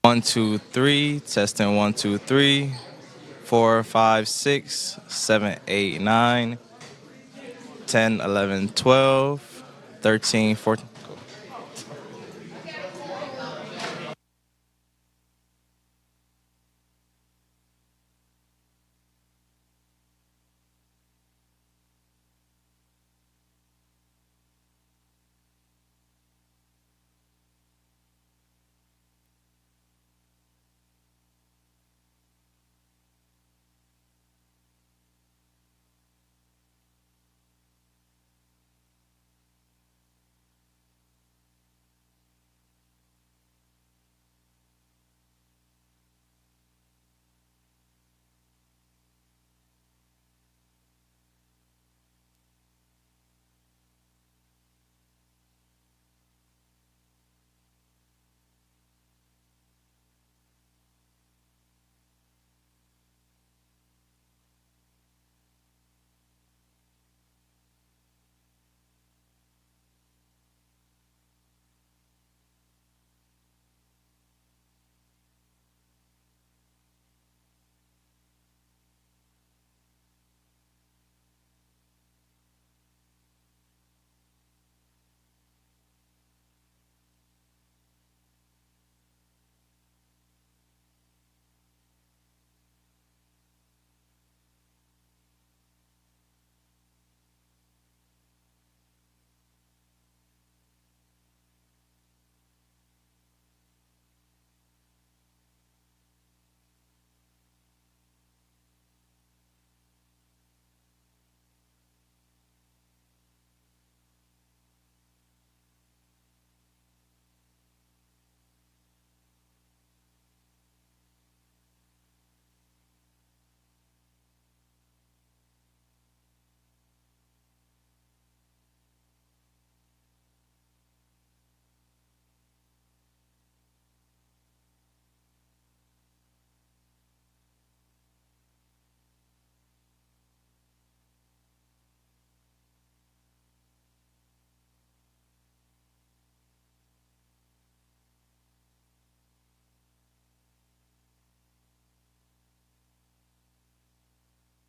One, two, three. Testing 1, 2, 3, 4, 5, 6, 7, 8, 9, 10, 11, 12, 13, 14. Cool.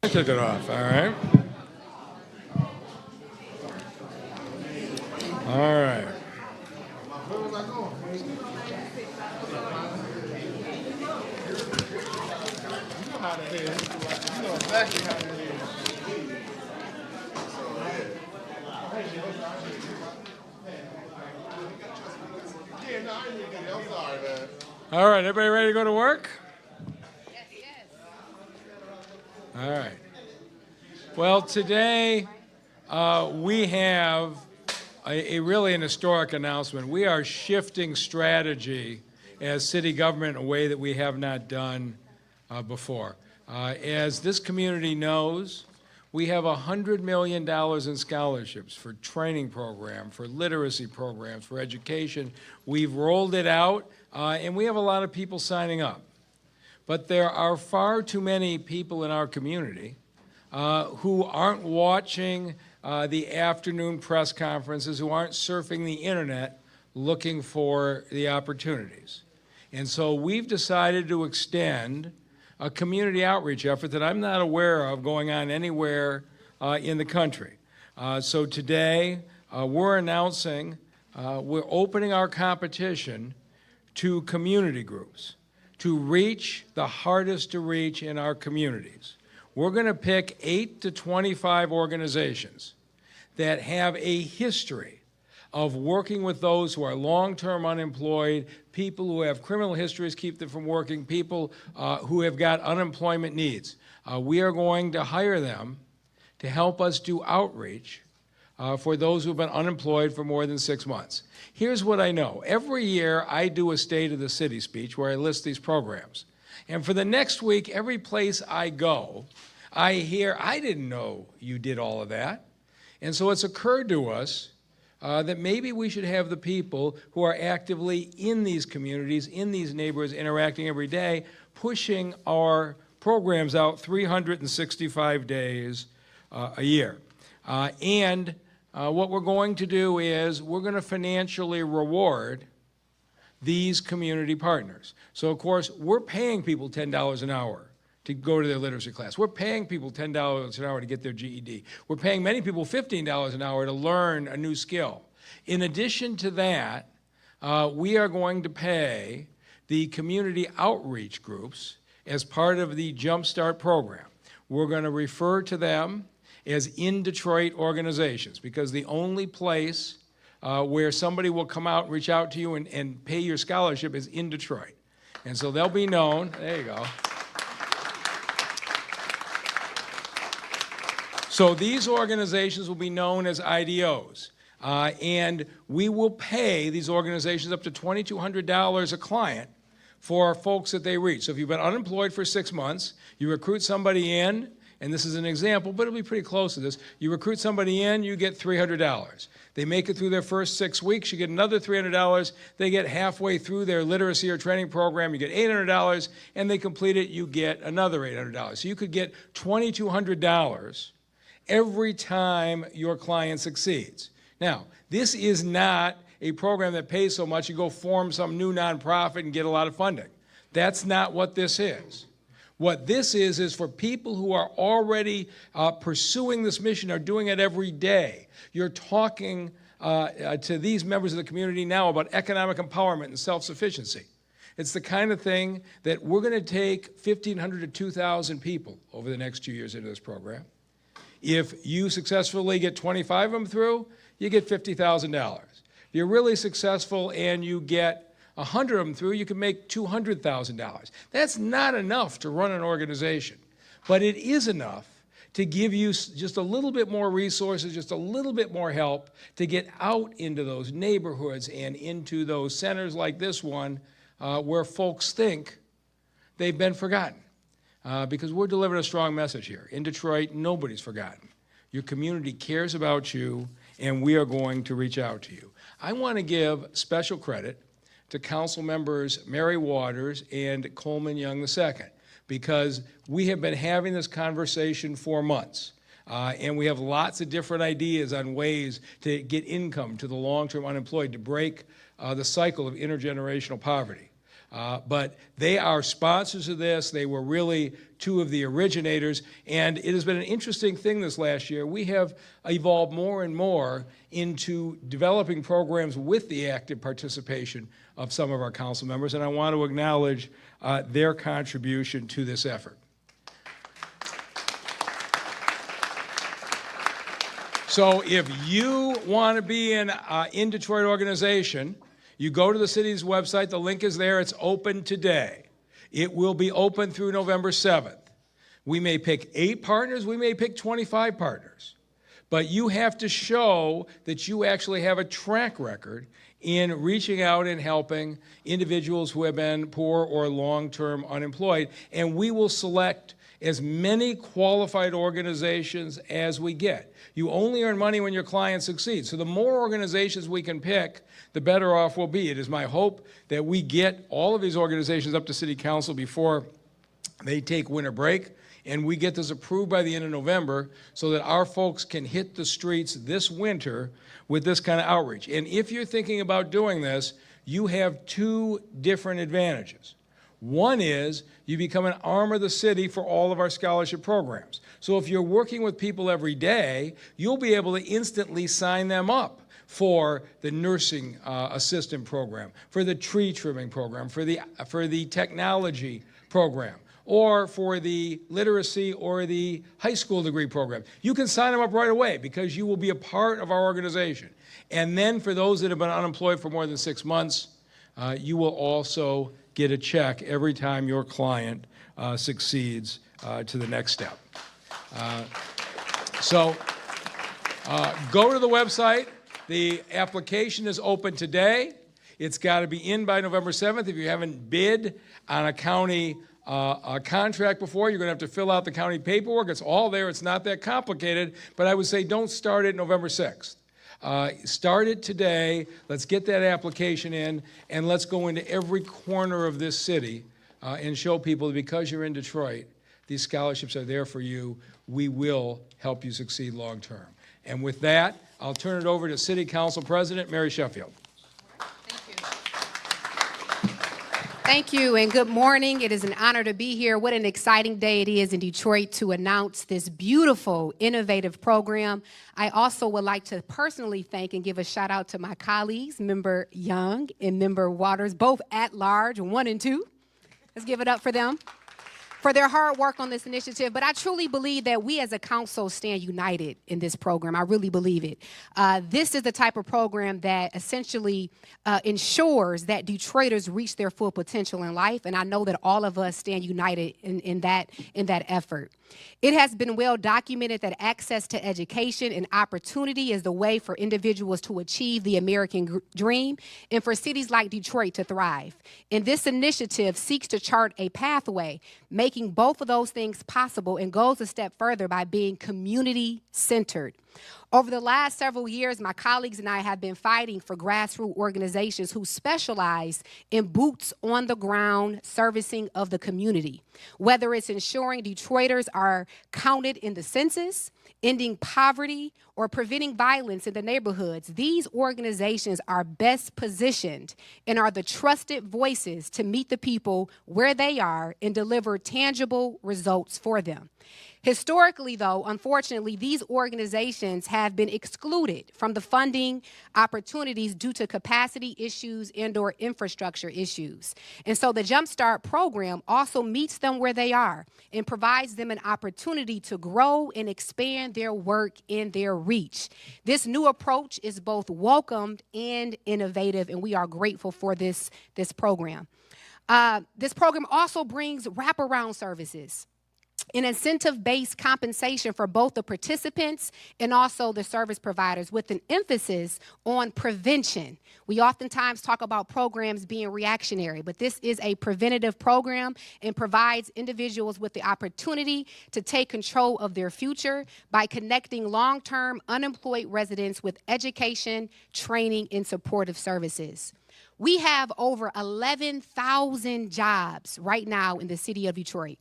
I took it off, all right? All right. All right, everybody ready to go to work? All right. Well, today we have a really an historic announcement. We are shifting strategy as city government in a way that we have not done before. As this community knows, we have $100 million in scholarships for training programs, for literacy programs, for education. We've rolled it out, and we have a lot of people signing up. But there are far too many people in our community who aren't watching the afternoon press conferences, who aren't surfing the internet looking for the opportunities. And so we've decided to extend a community outreach effort that I'm not aware of going on anywhere in the country. So today we're announcing we're opening our competition to community groups to reach the hardest to reach in our communities. We're going to pick 8 to 25 organizations that have a history of working with those who are long-term unemployed, people who have criminal histories keep them from working, people who have got unemployment needs. We are going to hire them to help us do outreach for those who've been unemployed for more than 6 months. Here's what I know. Every year I do a State of the City speech where I list these programs. And for the next week, every place I go, I hear, I didn't know you did all of that. And so it's occurred to us that maybe we should have the people who are actively in these communities, in these neighborhoods, interacting every day, pushing our programs out 365 days a year. What we're going to do is we're going to financially reward these community partners. So, of course, we're paying people $10 an hour to go to their literacy class. We're paying people $10 an hour to get their GED. We're paying many people $15 an hour to learn a new skill. In addition to that, we are going to pay the community outreach groups as part of the Jumpstart program. We're going to refer to them as in Detroit organizations, because the only place where somebody will come out and reach out to you and pay your scholarship is in Detroit. And so they'll be known, there you go. So these organizations will be known as IDOs. And we will pay these organizations up to $2,200 a client for our folks that they reach. So if you've been unemployed for 6 months, you recruit somebody in, and this is an example, but it'll be pretty close to this. You recruit somebody in, you get $300. They make it through their first 6 weeks, you get another $300. They get halfway through their literacy or training program, you get $800, and they complete it, you get another $800. So you could get $2,200 every time your client succeeds. Now, this is not a program that pays so much you go form some new nonprofit and get a lot of funding. That's not what this is. What this is for people who are already pursuing this mission, are doing it every day. You're talking to these members of the community now about economic empowerment and self-sufficiency. It's the kind of thing that we're going to take 1,500 to 2,000 people over the next 2 years into this program. If you successfully get 25 of them through, you get $50,000. If you're really successful and you get 100 of them through, you can make $200,000. That's not enough to run an organization, but it is enough to give you just a little bit more resources, just a little bit more help to get out into those neighborhoods and into those centers like this one where folks think they've been forgotten. Because we're delivering a strong message here. In Detroit, nobody's forgotten. Your community cares about you, and we are going to reach out to you. I want to give special credit to Council members Mary Waters and Coleman Young II, because we have been having this conversation for months. And we have lots of different ideas on ways to get income to the long-term unemployed, to break the cycle of intergenerational poverty. But they are sponsors of this. They were really two of the originators, and it has been an interesting thing this last year. We have evolved more and more into developing programs with the active participation of some of our council members, and I want to acknowledge their contribution to this effort. So if you want to be an in Detroit organization, you go to the city's website, the link is there, it's open today. It will be open through November 7th. We may pick 8 partners, we may pick 25 partners. But you have to show that you actually have a track record in reaching out and helping individuals who have been poor or long-term unemployed. And we will select as many qualified organizations as we get. You only earn money when your client succeeds. So the more organizations we can pick, the better off we'll be. It is my hope that we get all of these organizations up to City Council before they take winter break, and we get this approved by the end of November so that our folks can hit the streets this winter with this kind of outreach. And if you're thinking about doing this, you have 2 different advantages. One is you become an arm of the city for all of our scholarship programs. So if you're working with people every day, you'll be able to instantly sign them up for the nursing assistant program, for the tree trimming program, for the technology program, or for the literacy or the high school degree program. You can sign them up right away because you will be a part of our organization. And then for those that have been unemployed for more than 6 months, you will also get a check every time your client succeeds to the next step. So go to the website. The application is open today. It's got to be in by November 7th. If you haven't bid on a county contract before, you're going to have to fill out the county paperwork. It's all there. It's not that complicated. But I would say don't start it November 6th. Start it today. Let's get that application in, and let's go into every corner of this city and show people that because you're in Detroit, these scholarships are there for you. We will help you succeed long term. And with that, I'll turn it over to City Council President Mary Sheffield. Thank you. Thank you and good morning. It is an honor to be here. What an exciting day it is in Detroit to announce this beautiful, innovative program. I also would like to personally thank and give a shout out to my colleagues, Member Young and Member Waters, both at large, 1 and 2. Let's give it up for them, for their hard work on this initiative. But I truly believe that we as a council stand united in this program. I really believe it. This is the type of program that essentially ensures that Detroiters reach their full potential in life, and I know that all of us stand united in that effort. It has been well documented that access to education and opportunity is the way for individuals to achieve the American dream and for cities like Detroit to thrive. And this initiative seeks to chart a pathway, making both of those things possible, and goes a step further by being community-centered. Over the last several years, my colleagues and I have been fighting for grassroots organizations who specialize in boots on the ground servicing of the community. Whether it's ensuring Detroiters are counted in the census, ending poverty, or preventing violence in the neighborhoods, these organizations are best positioned and are the trusted voices to meet the people where they are and deliver tangible results for them. Historically, though, unfortunately, these organizations have been excluded from the funding opportunities due to capacity issues and/or infrastructure issues. And so the Jumpstart program also meets them where they are and provides them an opportunity to grow and expand their work and their reach. This new approach is both welcomed and innovative, and we are grateful for this program. This program also brings wraparound services, an incentive-based compensation for both the participants and also the service providers, with an emphasis on prevention. We oftentimes talk about programs being reactionary, but this is a preventative program and provides individuals with the opportunity to take control of their future by connecting long-term unemployed residents with education, training, and supportive services. We have over 11,000 jobs right now in the city of Detroit.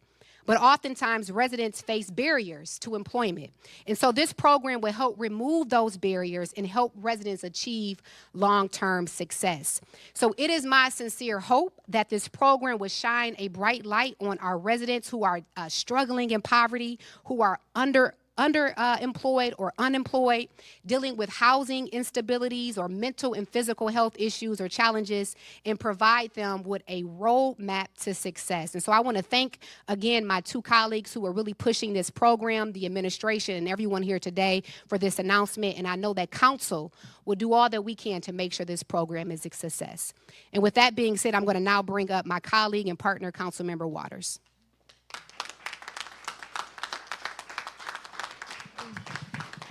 But oftentimes residents face barriers to employment. And so this program will help remove those barriers and help residents achieve long-term success. So it is my sincere hope that this program will shine a bright light on our residents who are struggling in poverty, who are underemployed or unemployed, dealing with housing instabilities or mental and physical health issues or challenges, and provide them with a roadmap to success. And so I want to thank, again, my two colleagues who are really pushing this program, the administration, and everyone here today for this announcement. And I know that council will do all that we can to make sure this program is a success. And with that being said, I'm going to now bring up my colleague and partner, Councilmember Waters.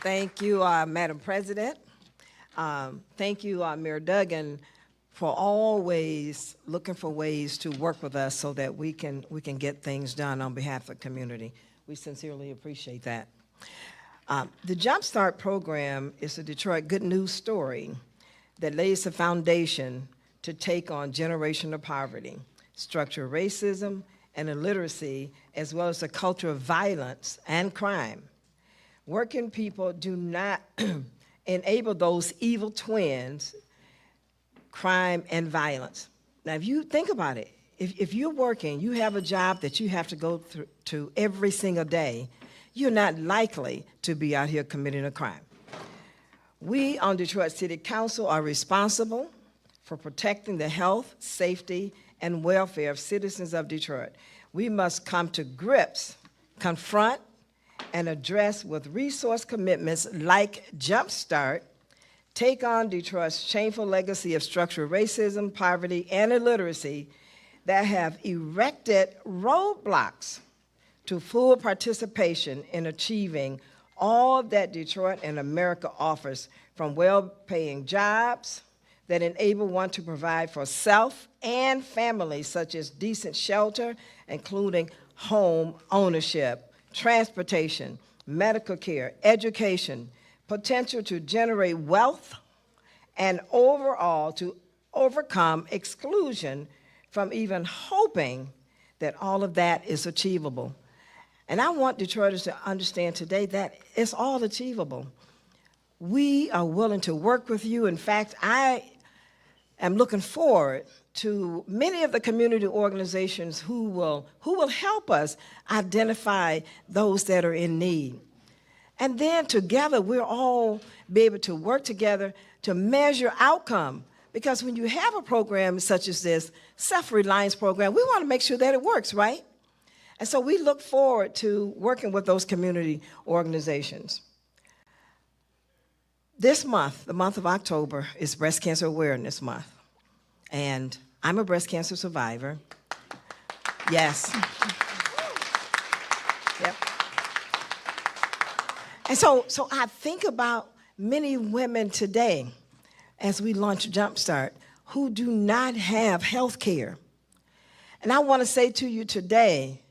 Thank you, Madam President. Thank you, Mayor Duggan, for always looking for ways to work with us so that we can get things done on behalf of the community. We sincerely appreciate that. The Jumpstart program is a Detroit good news story that lays the foundation to take on generational poverty, structural racism, and illiteracy, as well as a culture of violence and crime. Working people do not enable those evil twins, crime and violence. Now, if you think about it, if you're working, you have a job that you have to go to every single day, you're not likely to be out here committing a crime. We on Detroit City Council are responsible for protecting the health, safety, and welfare of citizens of Detroit. We must come to grips, confront, and address with resource commitments like Jumpstart, take on Detroit's shameful legacy of structural racism, poverty, and illiteracy that have erected roadblocks to full participation in achieving all that Detroit and America offers, from well-paying jobs that enable one to provide for self and family, such as decent shelter, including home ownership, transportation, medical care, education, potential to generate wealth, and overall to overcome exclusion from even hoping that all of that is achievable. And I want Detroiters to understand today that it's all achievable. We are willing to work with you. In fact, I am looking forward to many of the community organizations who will help us identify those that are in need. And then together, we'll all be able to work together to measure outcome. Because when you have a program such as this, self-reliance program, we want to make sure that it works, right? And so we look forward to working with those community organizations. This month, the month of October, is Breast Cancer Awareness Month. And I'm a breast cancer survivor. Yes. Yep. And so I think about many women today, as we launch Jumpstart, who do not have health care. And I want to say to you today,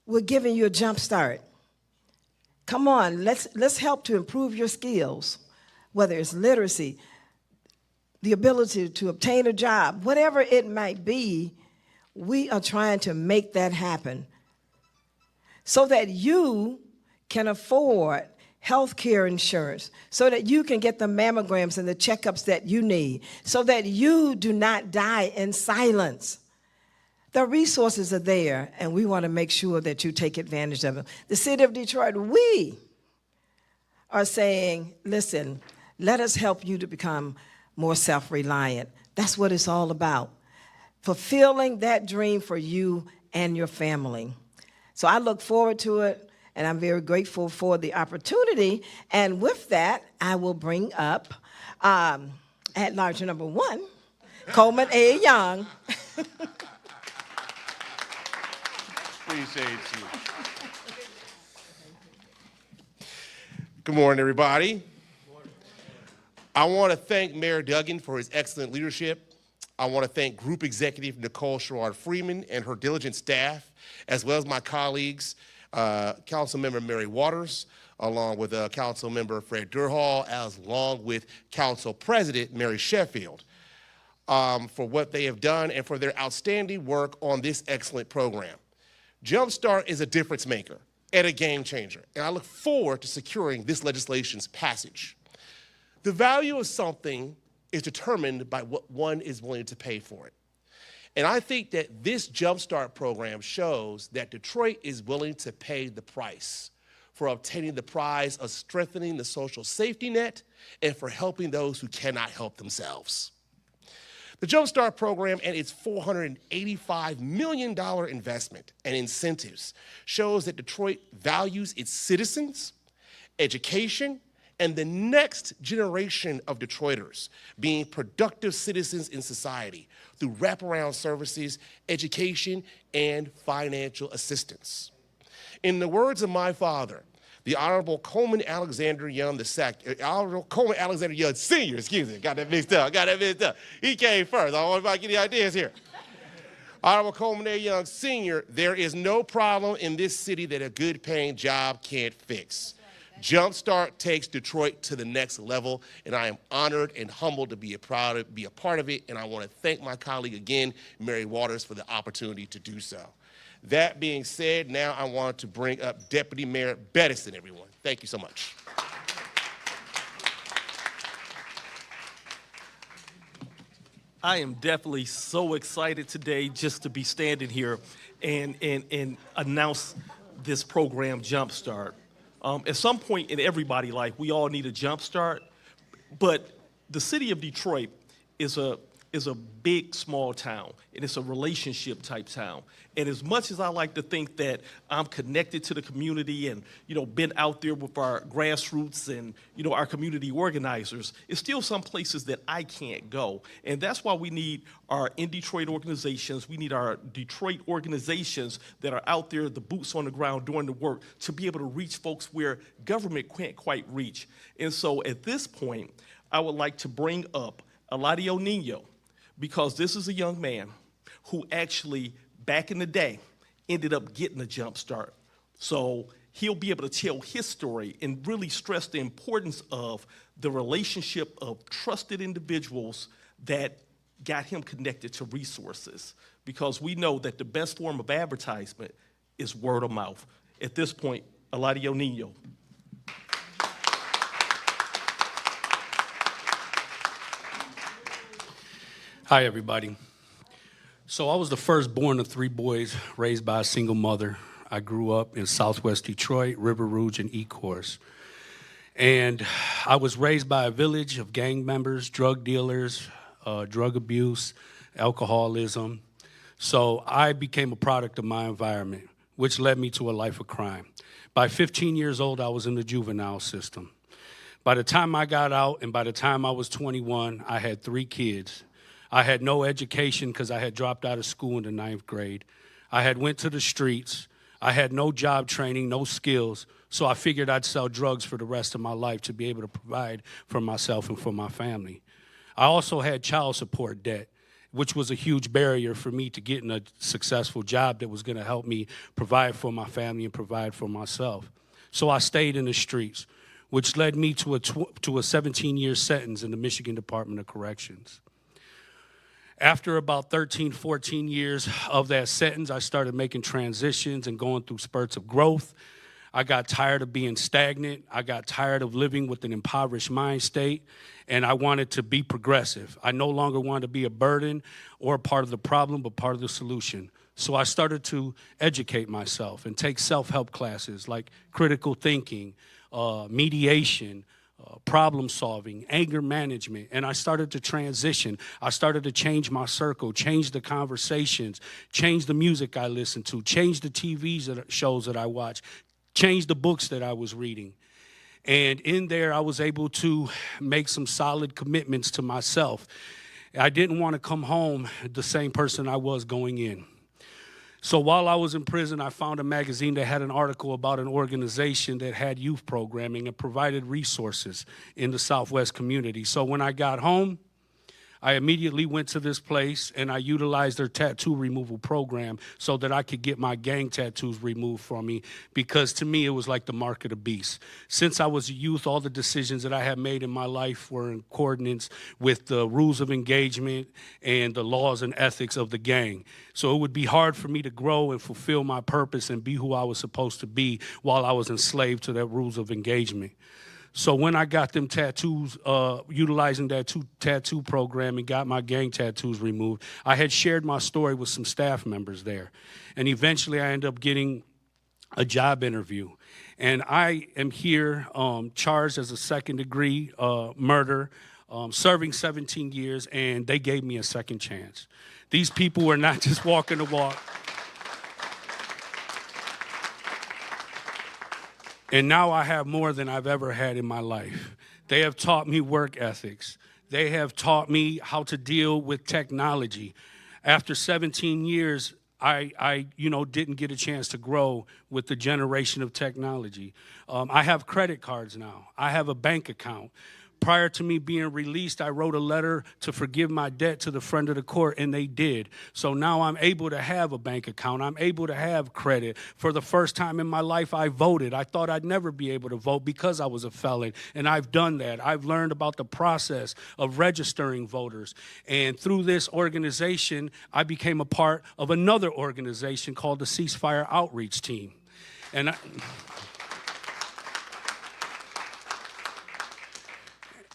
we're giving you a jump start. Come on, let's help to improve your skills, whether it's literacy, the ability to obtain a job, whatever it might be, we are trying to make that happen so that you can afford health care insurance, so that you can get the mammograms and the checkups that you need, so that you do not die in silence. The resources are there, and we want to make sure that you take advantage of them. The city of Detroit, we are saying, listen, let us help you to become more self-reliant. That's what it's all about, fulfilling that dream for you and your family. So I look forward to it, and I'm very grateful for the opportunity. And with that, I will bring up at-large number 1, Coleman A. Young. Appreciate you. Good morning, everybody. I want to thank Mayor Duggan for his excellent leadership. I want to thank Group Executive Nicole Sherrod-Freeman and her diligent staff, as well as my colleagues, Councilmember Mary Waters, along with Councilmember Fred Durhall, as along with Council President Mary Sheffield, for what they have done and for their outstanding work on this excellent program. Jumpstart is a difference maker and a game changer, and I look forward to securing this legislation's passage. The value of something is determined by what one is willing to pay for it. And I think that this Jumpstart program shows that Detroit is willing to pay the price for obtaining the prize of strengthening the social safety net and for helping those who cannot help themselves. The Jumpstart program and its $485 million investment and incentives shows that Detroit values its citizens, education, and the next generation of Detroiters being productive citizens in society through wraparound services, education, and financial assistance. In the words of my father, the Honorable Coleman Alexander Young Honorable Coleman Alexander Young Sr., excuse me, got that mixed up. He came first. I don't want to get any ideas here. Honorable Coleman A. Young Sr., there is no problem in this city that a good paying job can't fix. Jumpstart takes Detroit to the next level, and I am honored and humbled to be a part of it, and I want to thank my colleague again, Mary Waters, for the opportunity to do so. That being said, now I want to bring up Deputy Mayor Beddison, everyone. Thank you so much. I am definitely so excited today just to be standing here and announce this program, Jumpstart. At some point in everybody's life, we all need a jumpstart, but the city of Detroit is a big, small town, and it's a relationship type town. And as much as I like to think that I'm connected to the community and, been out there with our grassroots and, our community organizers, it's still some places that I can't go. And that's why we need our in Detroit organizations. We need our Detroit organizations that are out there, the boots on the ground doing the work, to be able to reach folks where government can't quite reach. And so at this point, I would like to bring up Eladio Nino, because this is a young man who actually, back in the day, ended up getting a jump start. So he'll be able to tell his story and really stress the importance of the relationship of trusted individuals that got him connected to resources, because we know that the best form of advertisement is word of mouth. At this point, Eladio Nino. Hi, everybody. So I was the firstborn of 3 boys raised by a single mother. I grew up in Southwest Detroit, River Rouge, and Ecorse. And I was raised by a village of gang members, drug dealers, drug abuse, alcoholism. So I became a product of my environment, which led me to a life of crime. By 15 years old, I was in the juvenile system. By the time I got out and by the time I was 21, I had 3 kids. I had no education because I had dropped out of school in the 9th grade. I had went to the streets. I had no job training, no skills, so I figured I'd sell drugs for the rest of my life to be able to provide for myself and for my family. I also had child support debt, which was a huge barrier for me to getting a successful job that was going to help me provide for my family and provide for myself. So I stayed in the streets, which led me to a 17-year sentence in the Michigan Department of Corrections. After about 13, 14 years of that sentence, I started making transitions and going through spurts of growth. I got tired of being stagnant. I got tired of living with an impoverished mind state, and I wanted to be progressive. I no longer wanted to be a burden or a part of the problem, but part of the solution. So I started to educate myself and take self-help classes like critical thinking, mediation, problem solving, anger management, and I started to transition. I started to change my circle, change the conversations, change the music I listened to, change the TV shows that I watched, change the books that I was reading. And in there, I was able to make some solid commitments to myself. I didn't want to come home the same person I was going in. So while I was in prison, I found a magazine that had an article about an organization that had youth programming and provided resources in the Southwest community. So when I got home, I immediately went to this place and I utilized their tattoo removal program so that I could get my gang tattoos removed from me, because to me it was like the mark of the beast. Since I was a youth, all the decisions that I had made in my life were in accordance with the rules of engagement and the laws and ethics of the gang. So it would be hard for me to grow and fulfill my purpose and be who I was supposed to be while I was enslaved to the rules of engagement. So when I got them tattoos, utilizing that tattoo program and got my gang tattoos removed, I had shared my story with some staff members there. And eventually I ended up getting a job interview. And I am here charged as a second-degree murder, serving 17 years, and they gave me a second chance. These people were not just walking the walk. And now I have more than I've ever had in my life. They have taught me work ethics. They have taught me how to deal with technology. After 17 years, I didn't get a chance to grow with the generation of technology. I have credit cards now. I have a bank account. Prior to me being released, I wrote a letter to forgive my debt to the friend of the court, and they did. So now I'm able to have a bank account. I'm able to have credit. For the first time in my life, I voted. I thought I'd never be able to vote because I was a felon, and I've done that. I've learned about the process of registering voters. And through this organization, I became a part of another organization called the Ceasefire Outreach Team.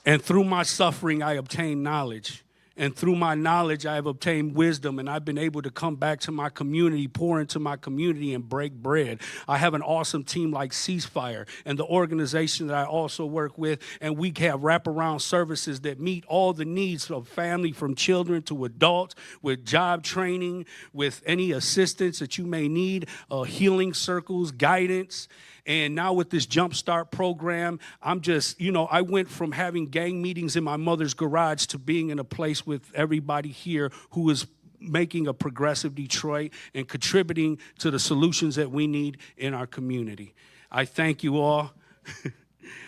And through my suffering, I obtained knowledge. And through my knowledge, I have obtained wisdom, and I've been able to come back to my community, pour into my community, and break bread. I have an awesome team like Ceasefire and the organization that I also work with, and we have wraparound services that meet all the needs of family, from children to adults, with job training, with any assistance that you may need, healing circles, guidance. And now with this Jumpstart program, I'm just, I went from having gang meetings in my mother's garage to being in a place with everybody here who is making a progressive Detroit and contributing to the solutions that we need in our community. I thank you all.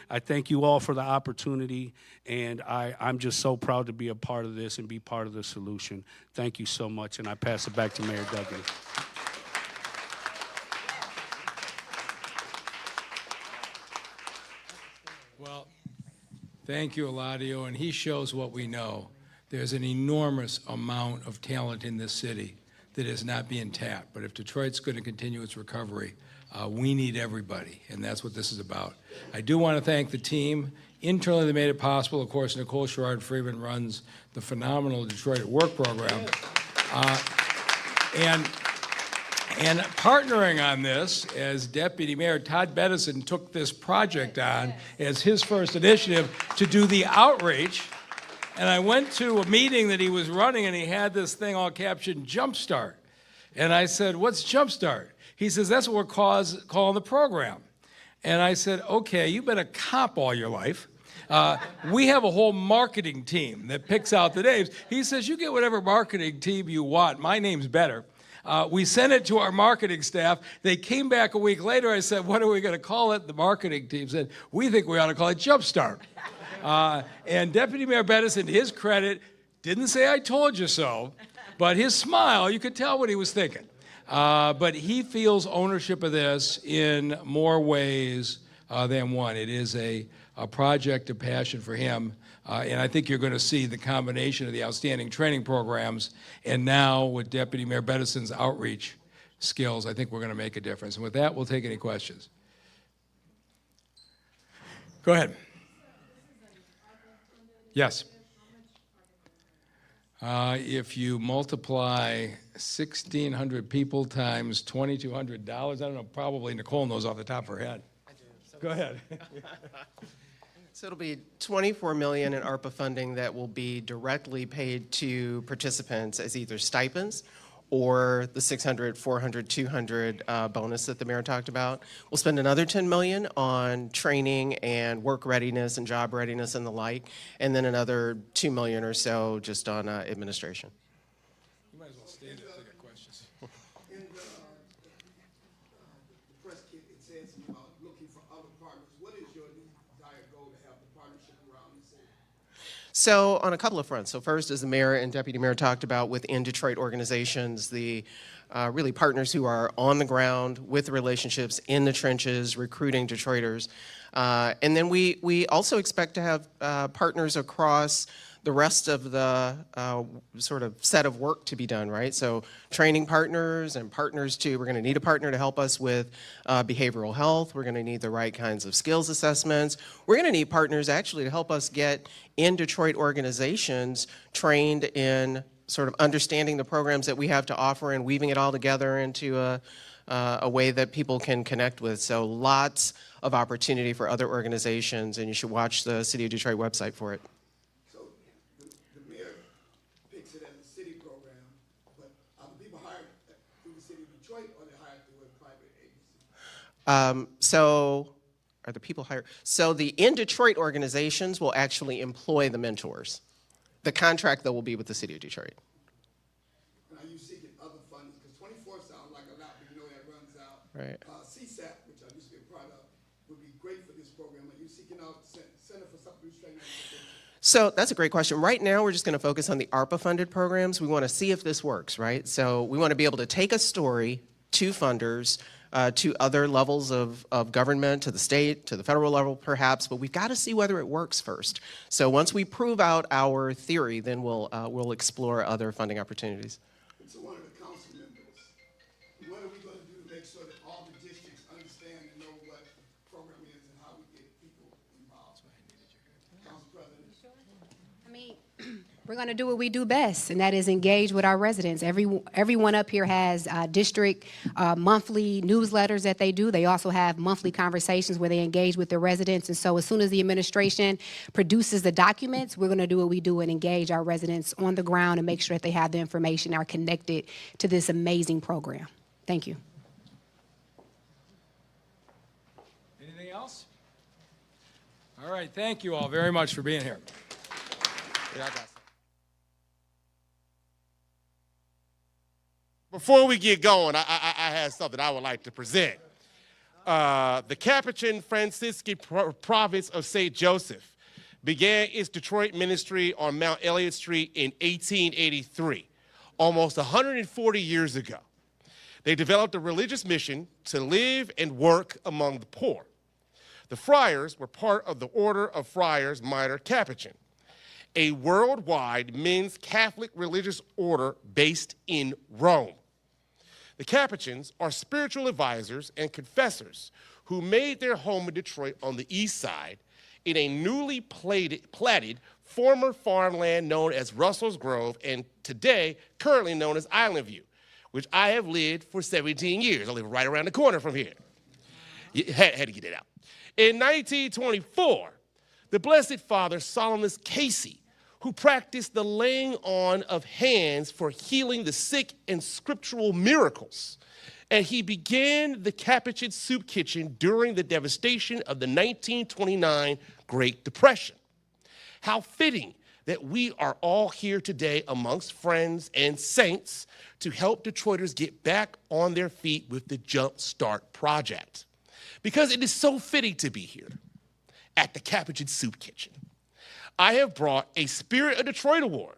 I thank you all for the opportunity, and I'm just so proud to be a part of this and be part of the solution. Thank you so much, and I pass it back to Mayor Duggan. Well, thank you, Eladio, and he shows what we know. There's an enormous amount of talent in this city that is not being tapped. But if Detroit's going to continue its recovery, we need everybody, and that's what this is about. I do want to thank the team. Internally, they made it possible. Of course, Nicole Sherrod-Freeman runs the phenomenal Detroit at Work program. And partnering on this, as Deputy Mayor Todd Bedison took this project on as his first initiative to do the outreach. And I went to a meeting that he was running, and he had this thing all captioned Jumpstart. And I said, what's Jumpstart? He says, that's what we're calling the program. And I said, okay, you've been a cop all your life. We have a whole marketing team that picks out the names. He says, you get whatever marketing team you want. My name's better. We sent it to our marketing staff. They came back a week later. I said, what are we going to call it? The marketing team said, we think we ought to call it Jumpstart. And Deputy Mayor Bedison, to his credit, didn't say I told you so, but his smile, you could tell what he was thinking. But he feels ownership of this in more ways than one. It is a project of passion for him. And I think you're going to see the combination of the outstanding training programs and now with Deputy Mayor Bedison's outreach skills, I think we're going to make a difference. And with that, we'll take any questions. Go ahead. Yes. If you multiply 1,600 people times $2,200, I don't know, probably Nicole knows off the top of her head. I do. Go ahead. So it'll be $24 million in ARPA funding that will be directly paid to participants as either stipends or the 600, 400, 200 bonus that the mayor talked about. We'll spend another $10 million on training and work readiness and job readiness and the like, and then another $2 million or so just on administration. You might as well stay there if you got questions. In the press kit, it says looking for other partners. What is your desired goal to have the partnership around the city? So on a couple of fronts. So first, as the mayor and deputy mayor talked about within Detroit organizations, the really partners who are on the ground with relationships in the trenches, recruiting Detroiters. And then we also expect to have partners across the rest of the sort of set of work to be done, right? So training partners and partners too. We're going to need a partner to help us with behavioral health. We're going to need the right kinds of skills assessments. We're going to need partners actually to help us get in Detroit organizations trained in sort of understanding the programs that we have to offer and weaving it all together into a way that people can connect with. So lots of opportunity for other organizations, and you should watch the City of Detroit website for it. The mayor picks it as a city program, but are the people hired through the city of Detroit or they're hired through a private agency? So are the people hired? So the in Detroit organizations will actually employ the mentors. The contract, though, will be with the City of Detroit. And are you seeking other funding? Because 24 sounds like a lot, but you know that runs out. Right. CSAP, which I used to be a part of, would be great for this program. Are you seeking out Center for Supplemental Training? So that's a great question. Right now, we're just going to focus on the ARPA-funded programs. We want to see if this works, right? So we want to be able to take a story to funders, to other levels of government, to the state, to the federal level perhaps, but we've got to see whether it works first. So once we prove out our theory, then we'll explore other funding opportunities. So one of the council members, what are we going to do to make sure that all the districts understand and know what the program is and how we get people involved? Council President. I mean, we're going to do what we do best, and that is engage with our residents. Everyone up here has district monthly newsletters that they do. They also have monthly conversations where they engage with their residents. And so as soon as the administration produces the documents, we're going to do what we do and engage our residents on the ground and make sure that they have the information, are connected to this amazing program. Thank you. Anything else? All right, thank you all very much for being here. Yeah, I got some. Before we get going, I have something I would like to present. The Capuchin Franciscan province of St. Joseph began its Detroit ministry on Mount Elliott Street in 1883, almost 140 years ago. They developed a religious mission to live and work among the poor. The friars were part of the Order of Friars Minor Capuchin, a worldwide men's Catholic religious order based in Rome. The Capuchins are spiritual advisors and confessors who made their home in Detroit on the east side in a newly platted former farmland known as Russell's Grove and today currently known as Island View, which I have lived for 17 years. I live right around the corner from here. Had to get it out. In 1924, the Blessed Father Solemnus Casey, who practiced the laying on of hands for healing the sick and scriptural miracles, and he began the Capuchin Soup Kitchen during the devastation of the 1929 Great Depression. How fitting that we are all here today amongst friends and saints to help Detroiters get back on their feet with the Jump Start Project. Because it is so fitting to be here at the Capuchin Soup Kitchen. I have brought a Spirit of Detroit Award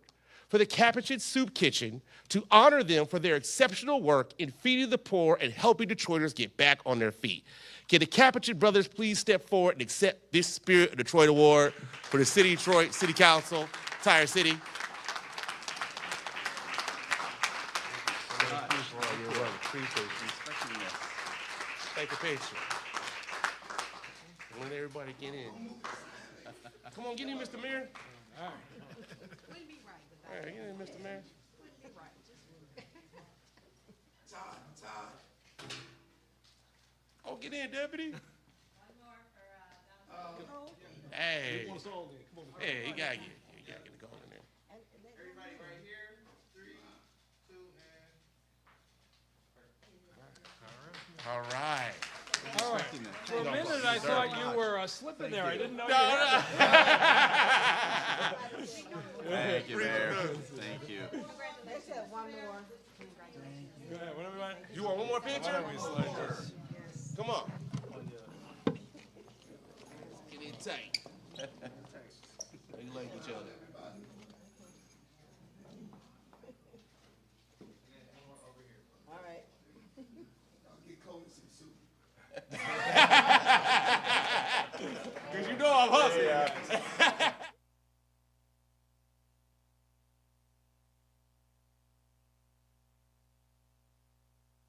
for the Capuchin Soup Kitchen to honor them for their exceptional work in feeding the poor and helping Detroiters get back on their feet. Can the Capuchin brothers please step forward and accept this Spirit of Detroit Award for the City of Detroit, City Council, entire city. Take a picture. Let everybody get in. Come on, get in, Mr. Mayor. All right, get in, Mr. Mayor. Oh, get in, Deputy. Hey. Hey, you gotta get it going in there. Everybody right here. 3, 2, and. All right. All right. For a minute, I thought you were slipping there. I didn't know you No, had Thank you, Mayor. Thank you. You want one more picture? Come on. Get in tight. You like each other. All right. Get cold in some soup. Because you know I'm hustling.